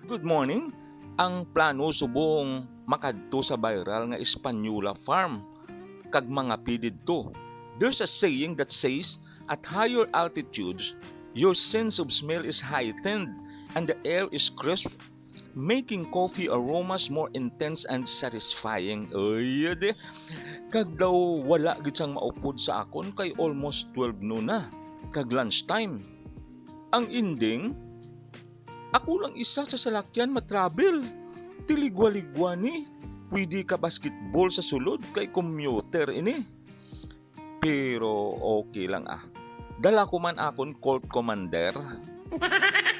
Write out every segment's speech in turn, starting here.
Good morning. Ang plano subong makadto sa viral nga Espanyola farm kag mga pididto. There's a saying that says at higher altitudes your sense of smell is heightened and the air is crisp, making coffee aromas more intense and satisfying. Oy, de. Kag daw wala gid sang maupod sa akon kay almost 12 noon na. Kag lunchtime. Ang ending, ako lang isa sa salakyan matravel. Tiligwa-ligwa ni. Pwede ka basketball sa sulod kay commuter ini. Pero okay lang ah. Dala ko man akon Colt Commander.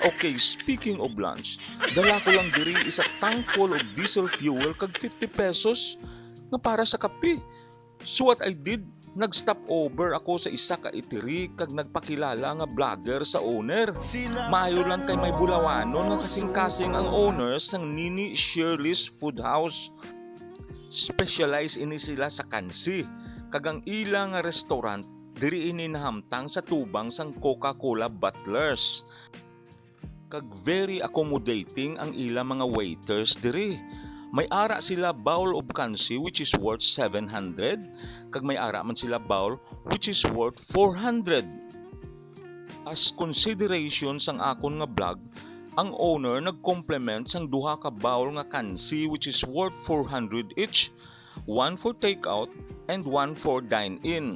Okay, speaking of lunch, dala ko lang diri isa tank full of diesel fuel kag 50 pesos nga para sa kape. So what I did, nag-stop over ako sa isa ka itiri kag nagpakilala nga vlogger sa owner. Maayo lang kay may bulawanon nga kasing-kasing ang owners ng Nini Shirley's Food House. Specialize ini sila sa kansi kag ang ilang nga restaurant diri ini nahamtang sa tubang sang Coca-Cola bottlers. Kag very accommodating ang ilang mga waiters diri. May ara sila bowl of kansi which is worth 700, kag may ara man sila bowl which is worth 400. As consideration sang akon nga vlog, ang owner nag-complement sang duha ka bowl nga kansi which is worth 400 each, one for takeout and one for dine-in.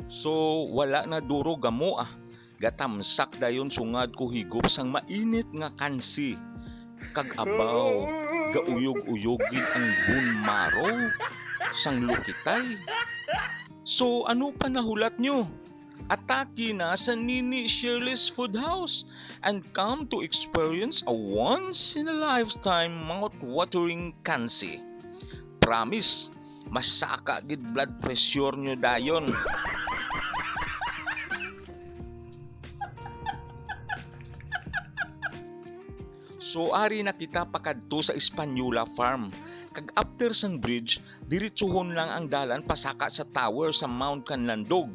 So wala na duro gamo ah. Gatamsak dayon sungad ko higop sang mainit nga kansi. Kag abaw, gauyog-uyogin ang bone marrow sang lukitay. So ano pa nahulat nyo? Atake na sa Nini Shirley's Food House and come to experience a once-in-a-lifetime mouth-watering kansi. Promise, masaka gid blood pressure nyo dayon. So ari na kita pakadto sa Espanyola farm. Kag after sang bridge, diretsuhon lang ang dalan pasaka sa tower sa Mount Canlandog.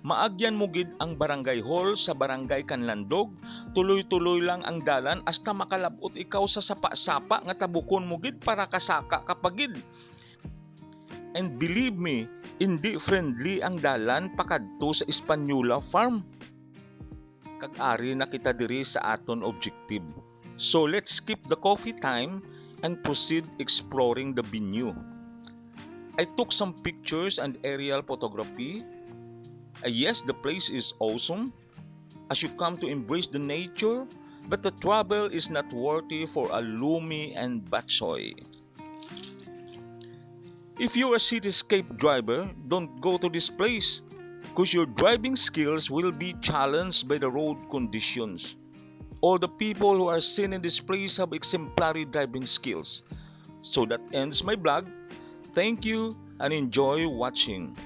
Maagyan mo gid ang barangay hall sa barangay Canlandog. Tuloy-tuloy lang ang dalan hasta makalabot ikaw sa sapa-sapa nga tabukon mo gid para kasaka kapagid. And believe me, hindi friendly ang dalan pakadto sa Espanyola farm. Kag ari na kita diri sa aton objective. So let's skip the coffee time and proceed exploring the venue. I took some pictures and aerial photography. Yes, the place is awesome as you come to embrace the nature, but the travel is not worthy for a Lumi and Batsoy. If you're a cityscape driver, don't go to this place because your driving skills will be challenged by the road conditions. All the people who are seen in this place have exemplary driving skills. So that ends my vlog. Thank you and enjoy watching.